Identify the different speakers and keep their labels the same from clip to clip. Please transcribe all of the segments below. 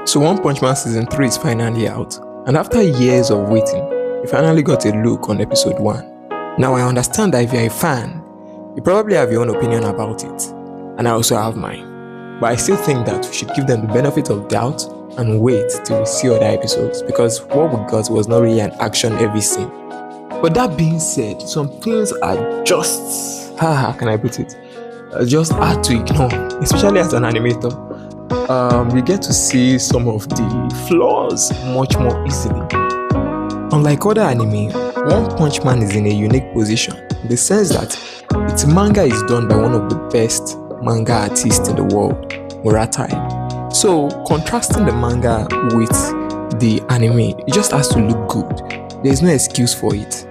Speaker 1: So One Punch Man Season 3 is finally out, and after years of waiting, we finally got a look on episode 1. Now I understand that if you're a fan, you probably have your own opinion about it, and I also have mine. But I still think that we should give them the benefit of doubt and wait till we see other episodes, because what we got was not really an action-heavy scene. But that being said, some things are just, how can I put it, just hard to ignore, especially as an animator. We get to see some of the flaws much more easily. Unlike other anime, One Punch Man is in a unique position in the sense that its manga is done by one of the best manga artists in the world, Muratai. So contrasting the manga with the anime, it just has to look good. There's no excuse for it.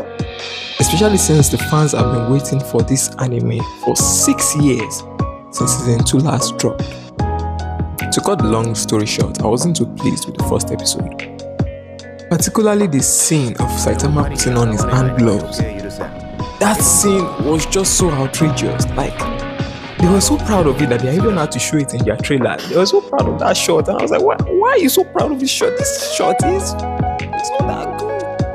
Speaker 1: Especially since the fans have been waiting for this anime for 6 years since season 2 last dropped. To cut the long story short, I wasn't too pleased with the first episode. Particularly the scene of Saitama putting on his hand gloves. That scene was just so outrageous. Like, they were so proud of it that they even had to show it in their trailer. They were so proud of that shot, and I was like, why are you so proud of this shot? This shot it's not that good.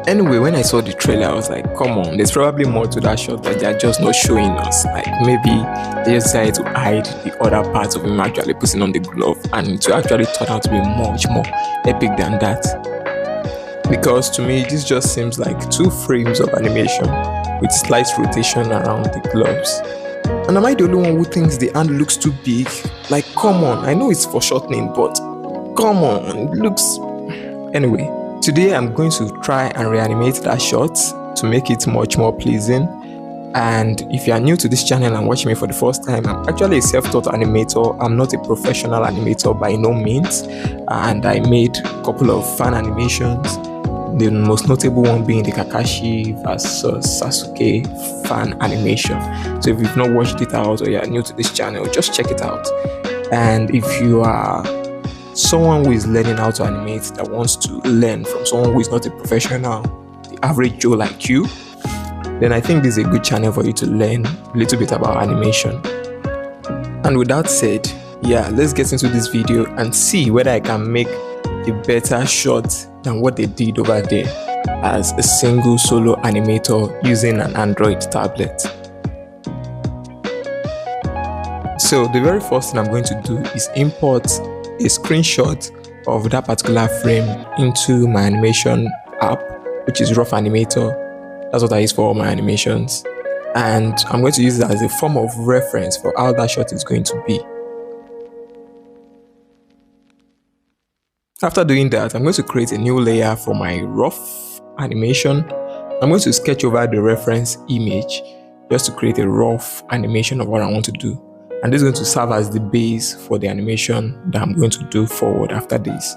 Speaker 1: Anyway, when I saw the trailer, I was like, come on, there's probably more to that shot that they're just not showing us. Like, maybe they just decided to hide the other parts of him actually putting on the glove, and to actually turn out to be much more epic than that. Because to me, this just seems like 2 frames of animation with slight rotation around the gloves. And am I the only one who thinks the hand looks too big? Like, come on, I know it's foreshortening, but come on, it looks... Anyway, today I'm going to try and reanimate that shot to make it much more pleasing. And if you are new to this channel and watching me for the first time, I'm actually a self-taught animator. I'm not a professional animator by no means, and I made a couple of fan animations, the most notable one being the Kakashi vs Sasuke fan animation. So if you've not watched it out or you're new to this channel, just check it out. And if you are someone who is learning how to animate, that wants to learn from someone who is not a professional, the average Joe like you, then I think this is a good channel for you to learn a little bit about animation. And with that said, yeah, let's get into this video and see whether I can make a better shot than what they did over there as a single solo animator using an Android tablet. So the very first thing I'm going to do is import a screenshot of that particular frame into my animation app, which is Rough Animator. That's what I use for all my animations, and I'm going to use it as a form of reference for how that shot is going to be. After doing that, I'm going to create a new layer for my rough animation. I'm going to sketch over the reference image just to create a rough animation of what I want to do. And this is going to serve as the base for the animation that I'm going to do forward after this.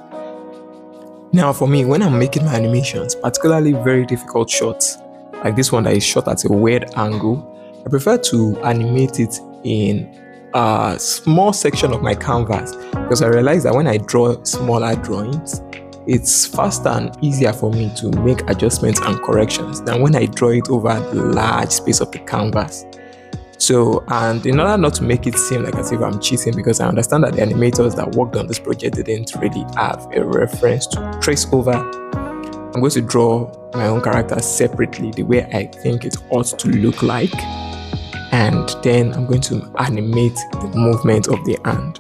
Speaker 1: Now for me, when I'm making my animations, particularly very difficult shots, like this one that is shot at a weird angle, I prefer to animate it in a small section of my canvas, because I realize that when I draw smaller drawings, it's faster and easier for me to make adjustments and corrections than when I draw it over the large space of the canvas. So, and in order not to make it seem like as if I'm cheating, because I understand that the animators that worked on this project didn't really have a reference to trace over, I'm going to draw my own character separately the way I think it ought to look like, and then I'm going to animate the movement of the hand.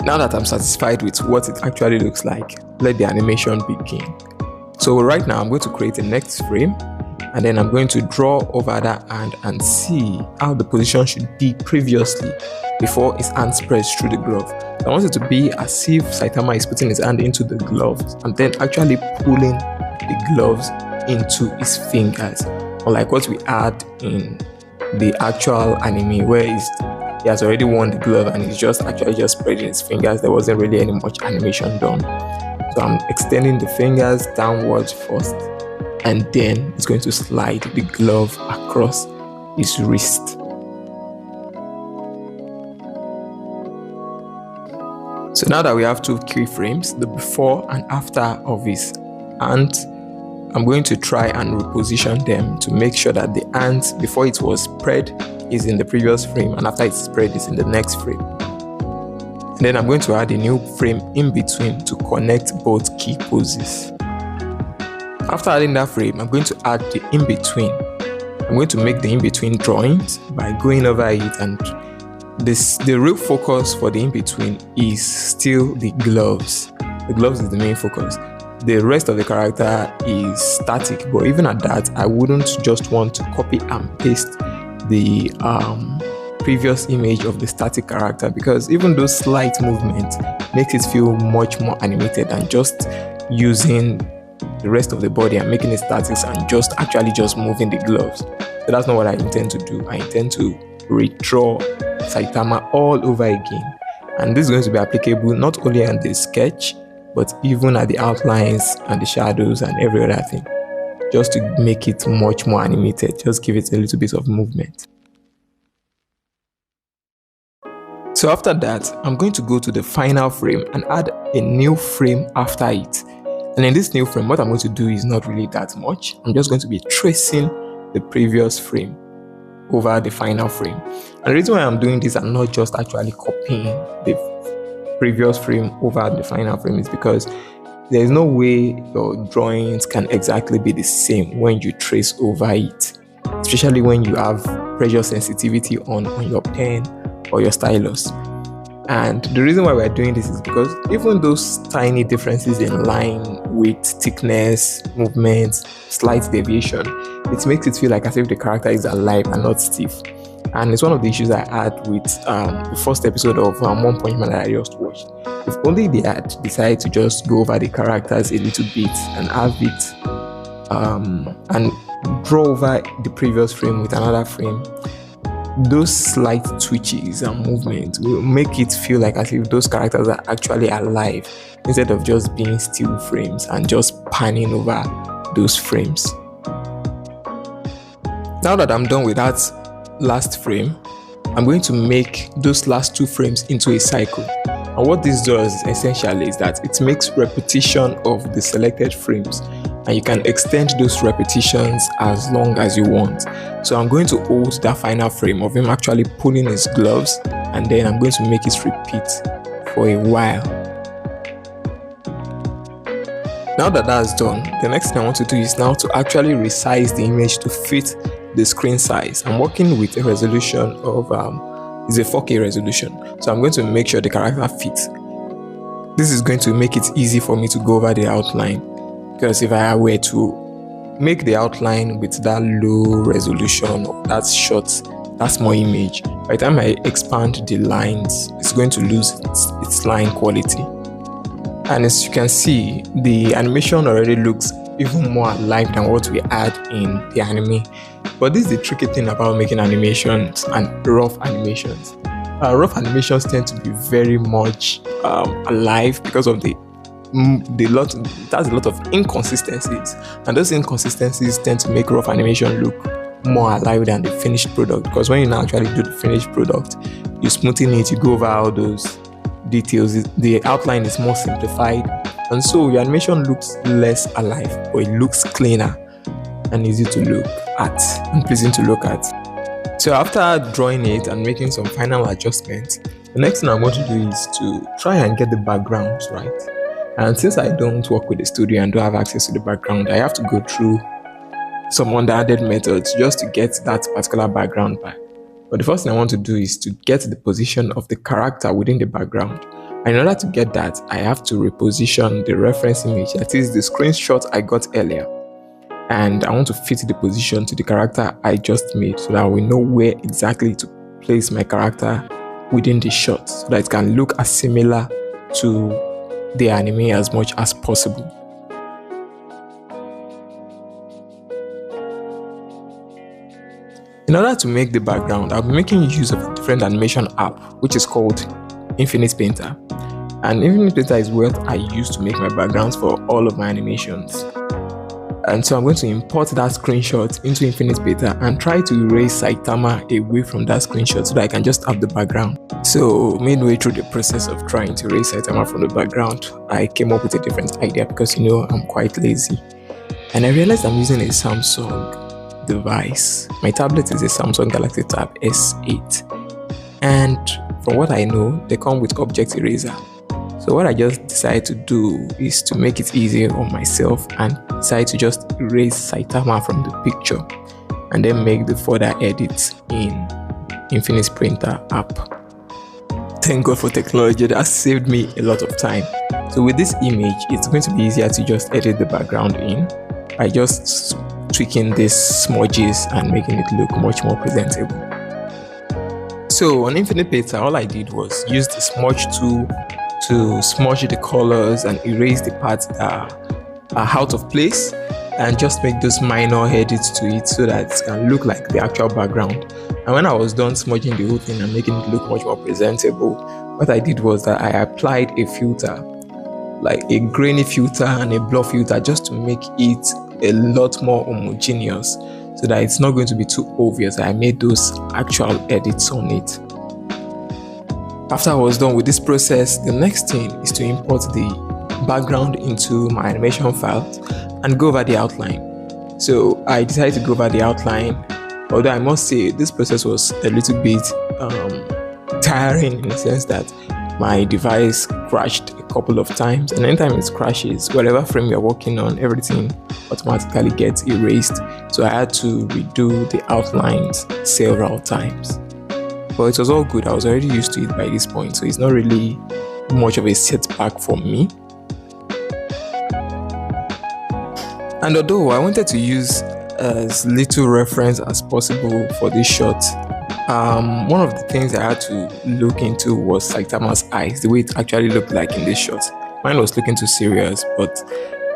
Speaker 1: Now that I'm satisfied with what it actually looks like, let the animation begin. So right now I'm going to create a next frame, and then I'm going to draw over that hand and see how the position should be previously before his hand spreads through the glove. I want it to be as if Saitama is putting his hand into the gloves and then actually pulling the gloves into his fingers, unlike what we had in the actual anime where he has already worn the glove and he's just spreading his fingers. There wasn't really any much animation done. So I'm extending the fingers downwards first, and then it's going to slide the glove across his wrist. So now that we have 2 keyframes, the before and after of his hand, I'm going to try and reposition them to make sure that the ant, before it was spread, is in the previous frame, and after it's spread, is in the next frame. And then I'm going to add a new frame in between to connect both key poses. After adding that frame, I'm going to add the in-between. I'm going to make the in-between drawings by going over it, and the real focus for the in-between is still the gloves. The gloves is the main focus. The rest of the character is static, but even at that, I wouldn't just want to copy and paste the previous image of the static character, because even those slight movements makes it feel much more animated than just using the rest of the body and making it static and just moving the gloves. So that's not what I intend to do. I intend to redraw Saitama all over again, and this is going to be applicable not only on the sketch but even at the outlines and the shadows and every other thing, just to make it much more animated, just give it a little bit of movement. So after that, I'm going to go to the final frame and add a new frame after it. And in this new frame, what I'm going to do is not really that much. I'm just going to be tracing the previous frame over the final frame. And the reason why I'm doing this and not just actually copying the previous frame over the final frame is because there is no way your drawings can exactly be the same when you trace over it, especially when you have pressure sensitivity on your pen or your stylus. And the reason why we're doing this is because even those tiny differences in line, width, thickness, movement, slight deviation, it makes it feel like as if the character is alive and not stiff. And it's one of the issues I had with the first episode of One Punch Man that I just watched. If only they had decided to just go over the characters a little bit and have it and draw over the previous frame with another frame, those slight twitches and movements will make it feel like as if those characters are actually alive instead of just being still frames and just panning over those frames. Now that I'm done with that last frame, I'm going to make those last two frames into a cycle. And what this does essentially is that it makes repetition of the selected frames, and you can extend those repetitions as long as you want. So I'm going to hold that final frame of him actually pulling his gloves, and then I'm going to make it repeat for a while. Now that that's done, the next thing I want to do is now to actually resize the image to fit the screen size. I'm working with a resolution of is a 4K resolution, so I'm going to make sure the character fits. This is going to make it easy for me to go over the outline, because if I were to make the outline with that low resolution or that short, that small image, by the time I expand the lines, it's going to lose its line quality. And as you can see, the animation already looks even more alive than what we had in the anime. But this is the tricky thing about making animations and rough animations. Rough animations tend to be very much alive because of it has a lot of inconsistencies, and those inconsistencies tend to make rough animation look more alive than the finished product, because when you now actually do the finished product, you smoothen it, you go over all those details, the outline is more simplified, and so your animation looks less alive, but it looks cleaner and easy to look at and pleasing to look at. So after drawing it and making some final adjustments, the next thing I'm going to do is to try and get the backgrounds right. And since I don't work with the studio and don't have access to the background, I have to go through some underhanded methods just to get that particular background back. But the first thing I want to do is to get the position of the character within the background. And in order to get that, I have to reposition the reference image, that is the screenshot I got earlier. And I want to fit the position to the character I just made so that we know where exactly to place my character within the shot, so that it can look as similar to the anime as much as possible. In order to make the background, I'll be making use of a different animation app, which is called Infinix Painter. And Infinix Painter is what I use to make my backgrounds for all of my animations. And so I'm going to import that screenshot into Infinix Painter and try to erase Saitama away from that screenshot so that I can just have the background. So midway through the process of trying to erase Saitama from the background, I came up with a different idea because I'm quite lazy. And I realized I'm using a Samsung device. My tablet is a Samsung Galaxy Tab S8. And from what I know, they come with object eraser. So what I just decided to do is to make it easier on myself and decide to just erase Saitama from the picture and then make the further edits in Infinix Printer app. Thank God for technology, that saved me a lot of time. So with this image, it's going to be easier to just edit the background in by just tweaking these smudges and making it look much more presentable. So on Infinix Printer, all I did was use the smudge tool to smudge the colors and erase the parts that are out of place and just make those minor edits to it so that it can look like the actual background. And when I was done smudging the whole thing and making it look much more presentable, what I did was that I applied a filter, like a grainy filter and a blur filter, just to make it a lot more homogeneous so that it's not going to be too obvious. I made those actual edits on it. After I was done with this process, the next thing is to import the background into my animation file and go over the outline. So I decided to go over the outline, although I must say this process was a little bit tiring in the sense that my device crashed a couple of times, and anytime it crashes, whatever frame you're working on, everything automatically gets erased. So I had to redo the outlines several times. But it was all good. I was already used to it by this point, so it's not really much of a setback for me. And although I wanted to use as little reference as possible for this shot, one of the things I had to look into was Saitama's eyes, the way it actually looked like in this shot. Mine was looking too serious, but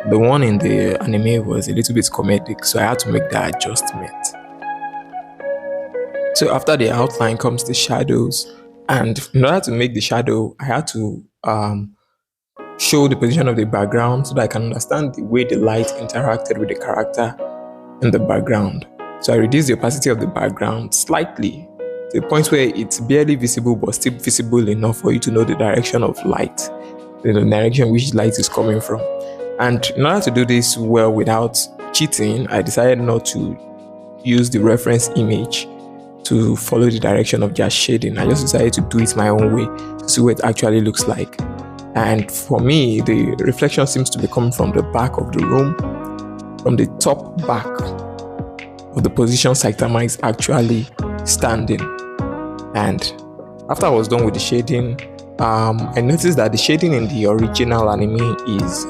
Speaker 1: the one in the anime was a little bit comedic, so I had to make that adjustment. So after the outline comes the shadows, and in order to make the shadow, I had to show the position of the background so that I can understand the way the light interacted with the character in the background. So I reduced the opacity of the background slightly to the point where it's barely visible but still visible enough for you to know the direction of light, the direction which light is coming from. And in order to do this well without cheating, I decided not to use the reference image to follow the direction of just shading. I just decided to do it my own way to see what it actually looks like. And for me, the reflection seems to be coming from the back of the room, from the top back of the position Saitama is actually standing. And after I was done with the shading, I noticed that the shading in the original anime is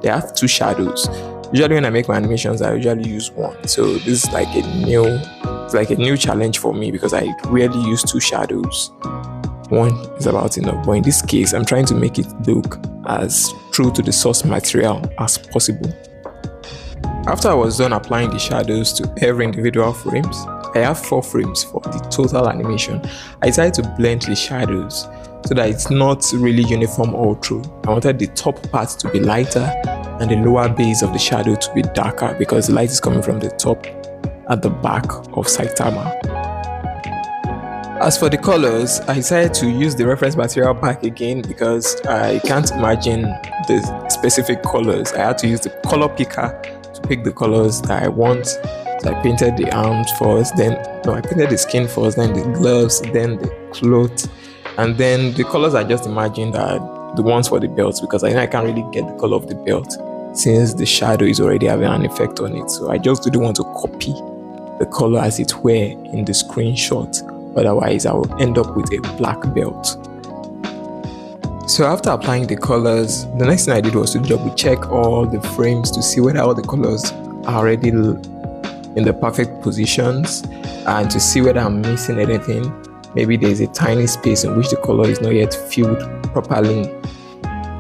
Speaker 1: they have two shadows. Usually when I make my animations, I usually use one. So this is like a new challenge for me because I rarely use two shadows. One is about enough, but in this case, I'm trying to make it look as true to the source material as possible. After I was done applying the shadows to every individual frames, I have 4 frames for the total animation. I decided to blend the shadows so that it's not really uniform all through. I wanted the top part to be lighter and the lower base of the shadow to be darker because the light is coming from the top at the back of Saitama. As for the colors, I decided to use the reference material pack again because I can't imagine the specific colors. I had to use the color picker to pick the colors that I want. So I painted the arms first, I painted the skin first, then the gloves, then the clothes, and then the colors I just imagined are the ones for the belts because I know I can't really get the color of the belt since the shadow is already having an effect on it. So I just didn't want to copy the color as it were in the screenshot. Otherwise, I will end up with a black belt. So after applying the colors, the next thing I did was to double check all the frames to see whether all the colors are already in the perfect positions and to see whether I'm missing anything. Maybe there's a tiny space in which the color is not yet filled properly.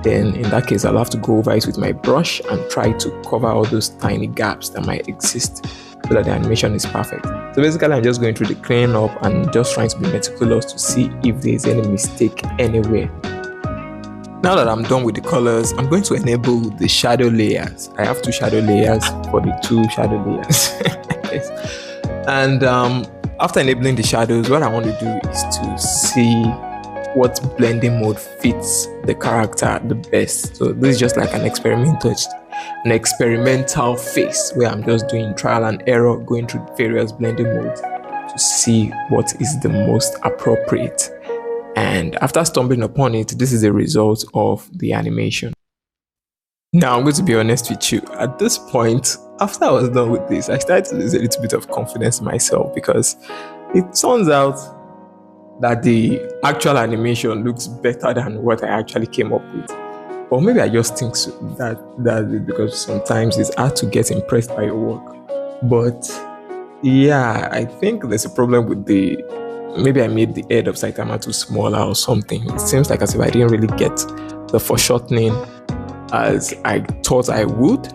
Speaker 1: Then in that case, I'll have to go over it with my brush and try to cover all those tiny gaps that might exist so that the animation is perfect. So basically, I'm just going through the cleaning up and just trying to be meticulous to see if there's any mistake anywhere. Now that I'm done with the colors, I'm going to enable the shadow layers. I have 2 shadow layers for the 2 shadow layers. And after enabling the shadows, what I want to do is to see what blending mode fits the character the best. So this is just like an experimental an experimental phase where I'm just doing trial and error, going through various blending modes to see what is the most appropriate. And after stumbling upon it, this is the result of the animation. Now, I'm going to be honest with you. At this point, after I was done with this, I started to lose a little bit of confidence in myself because it turns out that the actual animation looks better than what I actually came up with. Or maybe I just think so, that because sometimes it's hard to get impressed by your work. But yeah, I think there's a problem with maybe I made the head of Saitama too smaller or something. It seems like as if I didn't really get the foreshortening as I thought I would.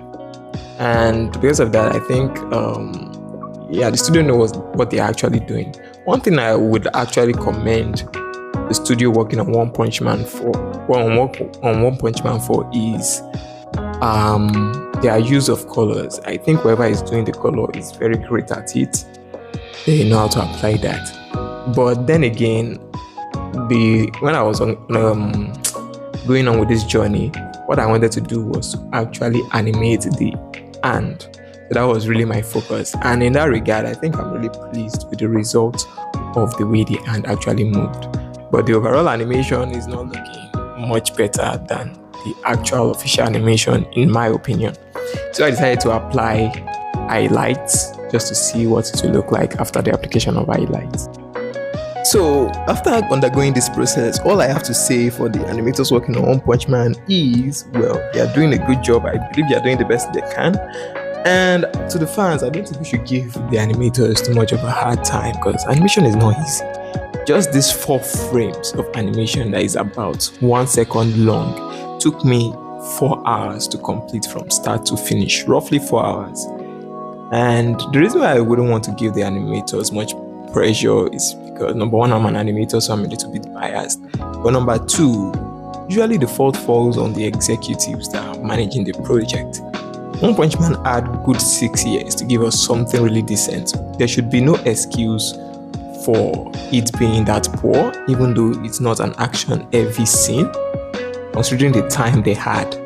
Speaker 1: And because of that, I think, the studio knows what they're actually doing. One thing I would actually commend the studio working on One Punch Man for is their use of colors. I think whoever is doing the color is very great at it. They know how to apply that. But then again, when I was going on with this journey, what I wanted to do was to actually animate the hand. So that was really my focus. And in that regard, I think I'm really pleased with the result of the way the hand actually moved. But the overall animation is not looking much better than the actual official animation, in my opinion. So I decided to apply highlights just to see what it will look like after the application of highlights. So after undergoing this process, all I have to say for the animators working on One Punch Man is, well, they are doing a good job. I believe they are doing the best they can. And to the fans, I don't think we should give the animators too much of a hard time because animation is not easy. Just these 4 frames of animation that is about 1 second long took me 4 hours to complete from start to finish, roughly 4 hours. And the reason why I wouldn't want to give the animators much pressure is because number 1, I'm an animator, so I'm a little bit biased. But number 2, usually the fault falls on the executives that are managing the project. One Punch Man had good 6 years to give us something really decent. There should be no excuse for it being that poor, even though it's not an action-heavy scene, considering the time they had.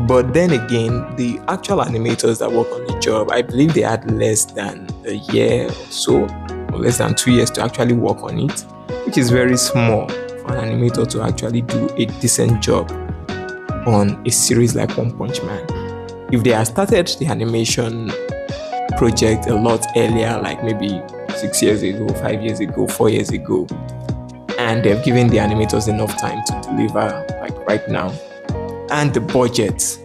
Speaker 1: But then again, the actual animators that work on the job, I believe they had less than a year or so, or less than 2 years to actually work on it, which is very small for an animator to actually do a decent job on a series like One Punch Man. If they had started the animation project a lot earlier, like maybe 6 years ago, 5 years ago, 4 years ago, and they've given the animators enough time to deliver like right now, and the budget,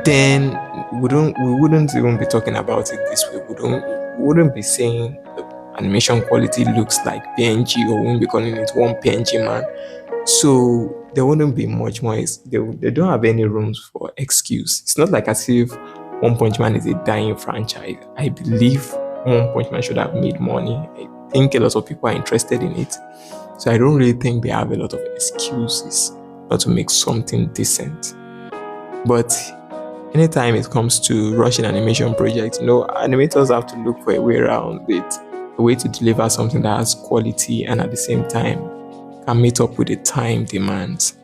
Speaker 1: then we wouldn't even be talking about it this way. We wouldn't be saying the animation quality looks like PNG, or we wouldn't be calling it one PNG man. So there wouldn't be much more. They don't have any rooms for excuse. It's not like as if One Punch Man is a dying franchise. I believe One Punch Man should have made money. I think a lot of people are interested in it. So I don't really think they have a lot of excuses not to make something decent. But anytime it comes to rushing animation projects, animators have to look for a way around it, a way to deliver something that has quality and at the same time can meet up with the time demands.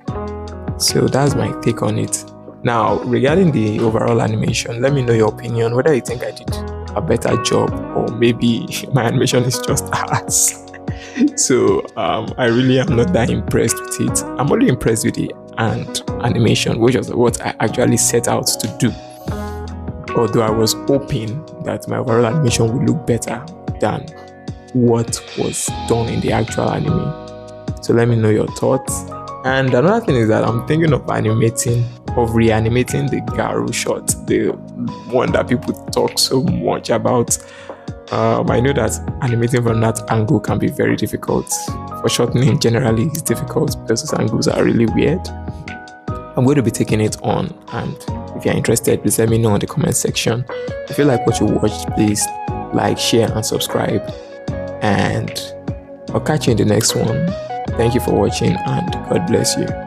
Speaker 1: So that's my take on it. Now, regarding the overall animation, let me know your opinion, whether you think I did a better job or maybe my animation is just ass. So I really am not that impressed with it. I'm only impressed with the animation, which was what I actually set out to do. Although I was hoping that my overall animation would look better than what was done in the actual anime. So let me know your thoughts. And another thing is that I'm thinking of reanimating the Garu shot, the one that people talk so much about. I know that animating from that angle can be very difficult. Foreshortening generally is difficult because those angles are really weird. I'm going to be taking it on, and if you're interested, please let me know in the comment section. If you like what you watched, please like, share, and subscribe. And I'll catch you in the next one. Thank you for watching, and God bless you.